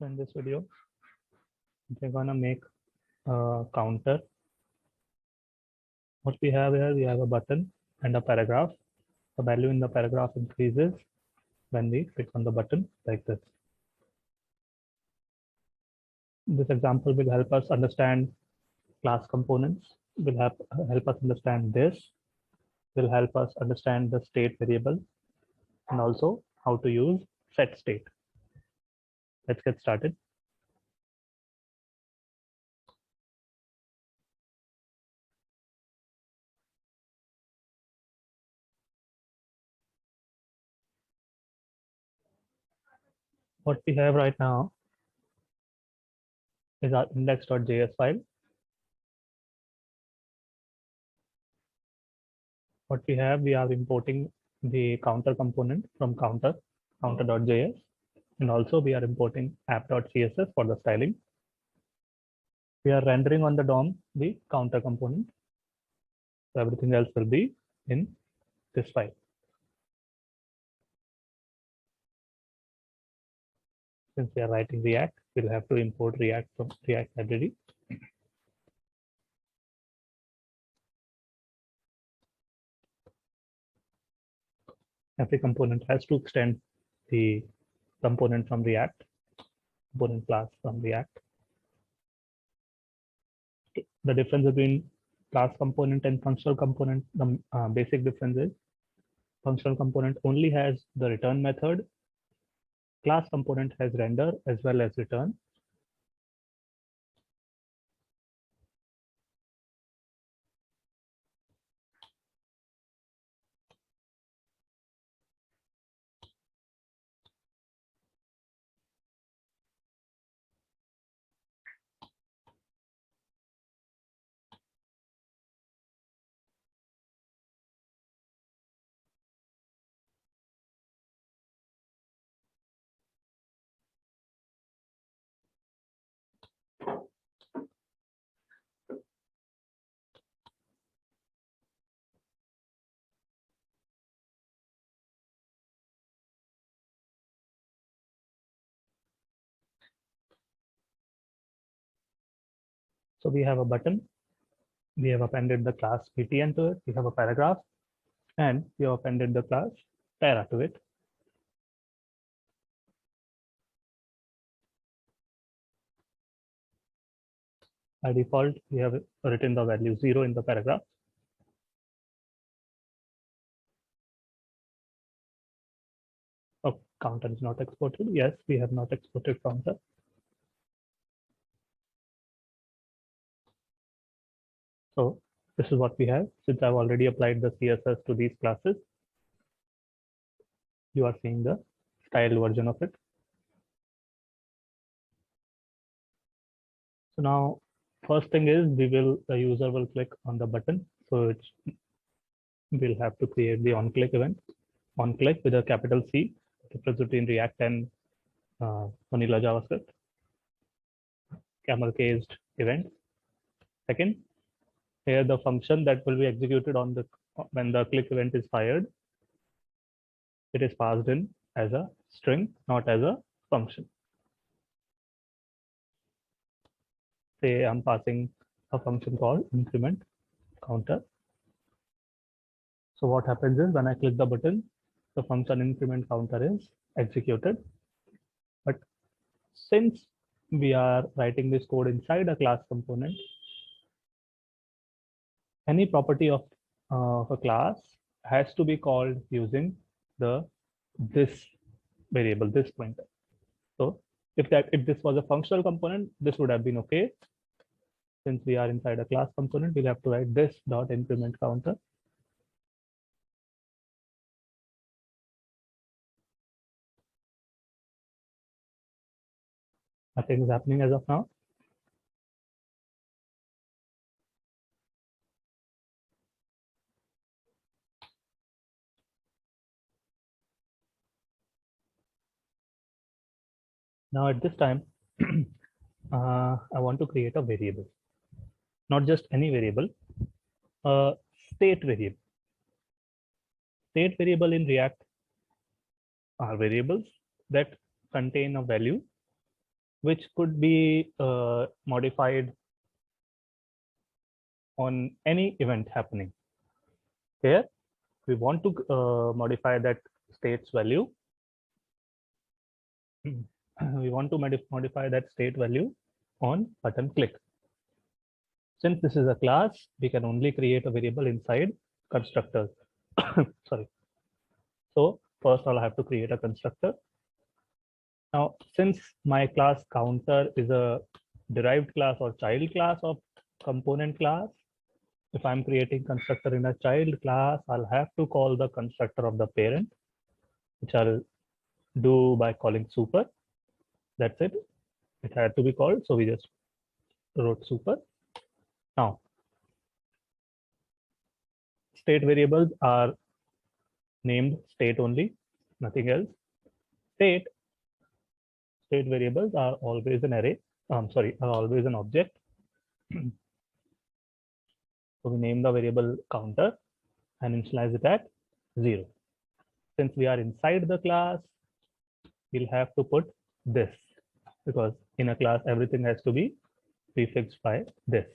So in this video, we're gonna make a counter. What we have here, we have a button and a paragraph. The value in the paragraph increases when we click on the button like this. This example will help us understand class components, will help us understand this, will help us understand the state variable, and also how to use set state. Let's get started. What we have right now is our index.js file. What we have, we are importing the counter component from counter.js, and also we are importing app.css for the styling. We are rendering on the DOM the counter component. So everything else will be in this file. Since we are writing React, we'll have to import React from React library. Every component has to extend the component from React, component class from React. The difference between class component and functional component, the basic difference is functional component only has the return method. Class component has render as well as return. So we have a button, we have appended the class btn to it, we have a paragraph, and we have appended the class para to it. By default, we have written the value 0 in the paragraph. Oh, counter is not exported. Yes, we have not exported counter. So this is what we have. Since I've already applied the CSS to these classes, you are seeing the styled version of it. So now, first thing is the user will click on the button. So we'll have to create the on-click event. On-click with a capital C, difference between React and vanilla JavaScript. Camel-cased event. Second, here the function that will be executed on when the click event is fired, it is passed in as a string, not as a function. Say I'm passing a function called increment counter. So what happens is when I click the button, the function increment counter is executed. But since we are writing this code inside a class component, any property of a class has to be called using this variable, this pointer. So if this was a functional component, this would have been okay. Since we are inside a class component, we'll have to write this dot increment counter. Nothing is happening as of now. Now at this time, I want to create a variable, not just any variable, a state variable. State variable in React are variables that contain a value which could be modified on any event happening. Here, we want to modify that state's value. We want to modify that state value on button click. Since this is a class, we can only create a variable inside constructors. Sorry. So first I'll have to create a constructor. Now, since my class counter is a derived class or child class of component class, if I'm creating constructor in a child class, I'll have to call the constructor of the parent, which I'll do by calling super. That's it. It had to be called, so we just wrote super. Now, state variables are named state only, nothing else. State variables are always an array. Are always an object. So we name the variable counter and initialize it at 0. Since we are inside the class, we'll have to put this, because in a class everything has to be prefixed by this.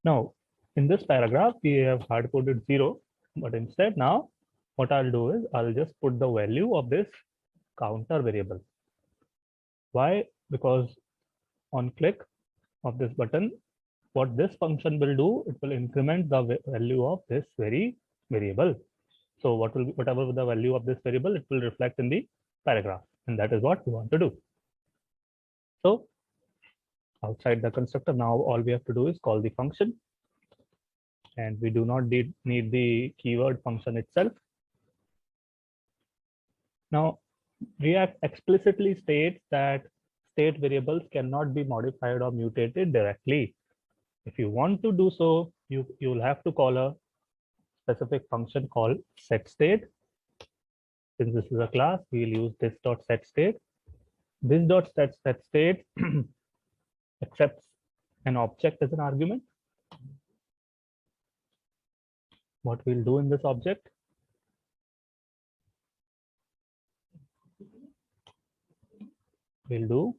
Now, in this paragraph, we have hard-coded 0, but instead now what I'll do is I'll just put the value of this counter variable. Why? Because on click of this button, what this function will do, it will increment the value of this variable. So whatever the value of this variable, it will reflect in the paragraph, and that is what we want to do. So outside the constructor, now all we have to do is call the function, and we do not need the keyword function itself. Now, React explicitly states that state variables cannot be modified or mutated directly. If you want to do so, you'll have to call a specific function called setState. Since this is a class, we'll use this.setState. This.setState accepts an object as an argument. What we'll do in this object, we'll do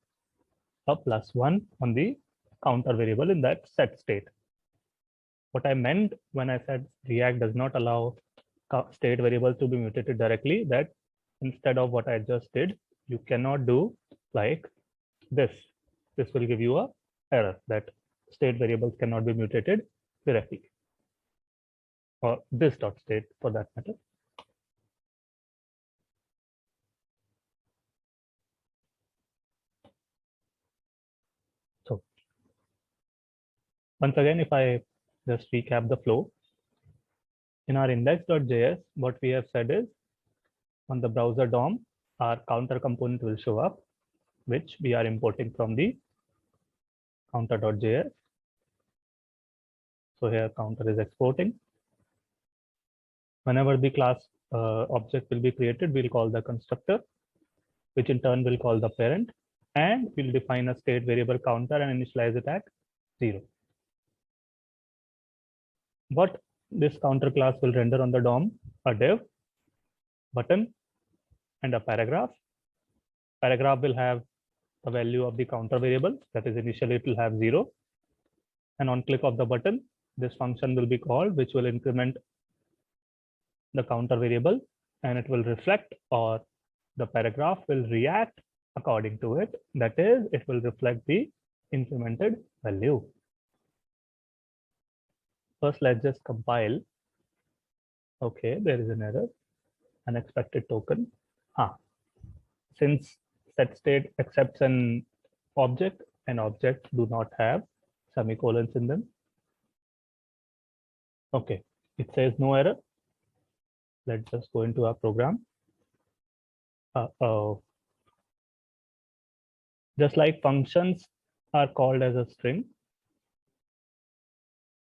a +1 on the counter variable in that set state. What I meant when I said React does not allow state variables to be mutated directly, that instead of what I just did, you cannot do like this. This will give you a error that state variables cannot be mutated directly, or this dot state for that matter. So once again, if I just recap the flow, in our index.js, what we have said is on the browser DOM, our counter component will show up, which we are importing from the counter.js. So here counter is exporting. Whenever the class object will be created, we'll call the constructor, which in turn will call the parent, and we'll define a state variable counter and initialize it at 0. What this counter class will render on the DOM, a div, button, and a paragraph. Paragraph will have the value of the counter variable, that is initially it will have 0. And on click of the button, this function will be called, which will increment the counter variable, and it will reflect, or the paragraph will react according to it. That is, it will reflect the incremented value. First, let's just compile. Okay, there is an error, unexpected token. Since setState accepts an object, and objects do not have semicolons in them. Okay, it says no error. Let's just go into our program. Just like functions are called as a string,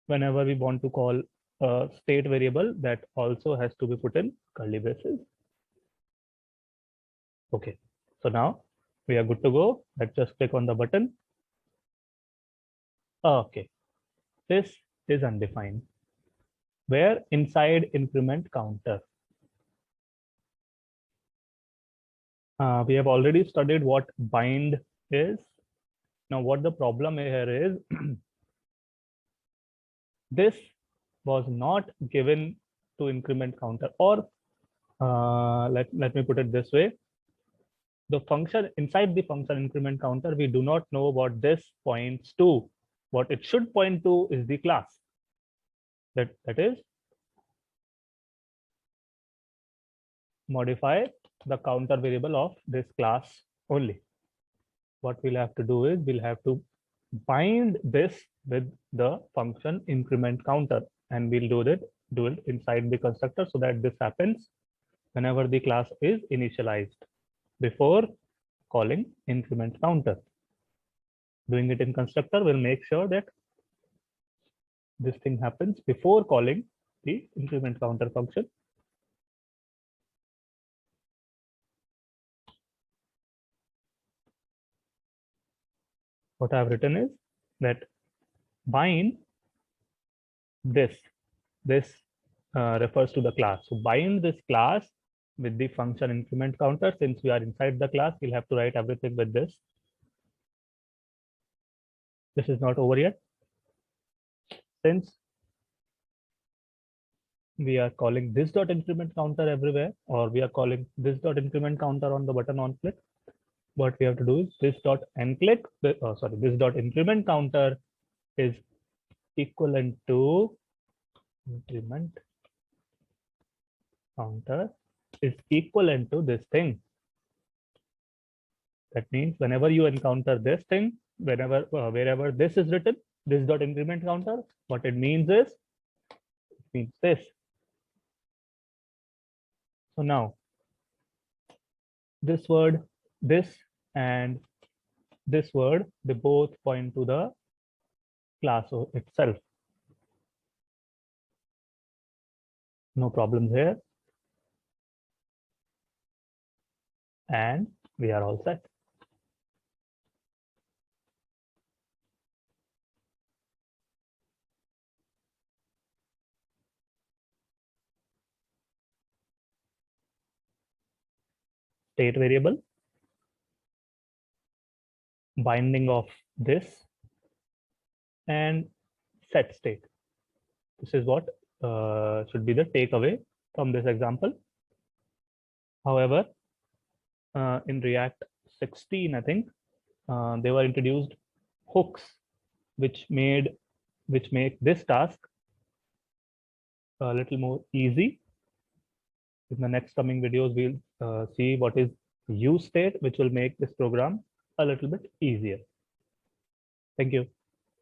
whenever we want to call a state variable, that also has to be put in curly braces. Okay, so now we are good to go. Let's just click on the button. Okay, this is undefined. Where inside increment counter. We have already studied what bind is. Now, what the problem here is, this was not given to increment counter, or let me put it this way. The function inside the function increment counter, we do not know what this points to. What it should point to is the class. That is, modify the counter variable of this class only. What we'll have to do is we'll have to bind this with the function increment counter, and we'll do it inside the constructor, so that this happens whenever the class is initialized before calling increment counter. Doing it in constructor will make sure that this thing happens before calling the increment counter function. What I've written is that bind this refers to the class. So bind this class with the function increment counter. Since we are inside the class, we'll have to write everything with this. This is not over yet. Since we are calling this dot increment counter everywhere, or we are calling this dot increment counter on the button on click, what we have to do is this dot n click, this dot increment counter is equivalent to increment counter is equivalent to this thing. That means whenever you encounter this thing, wherever this is written, this dot increment counter, what it means is, it means this. So now this word, this and this word, they both point to the class itself. No problems here. And we are all set. State variable, binding of this, and set state. This is what should be the takeaway from this example. However, in React 16, I think they were introduced hooks, which make this task a little more easy. In the next coming videos, we'll see what is use state, which will make this program a little bit easier. Thank you.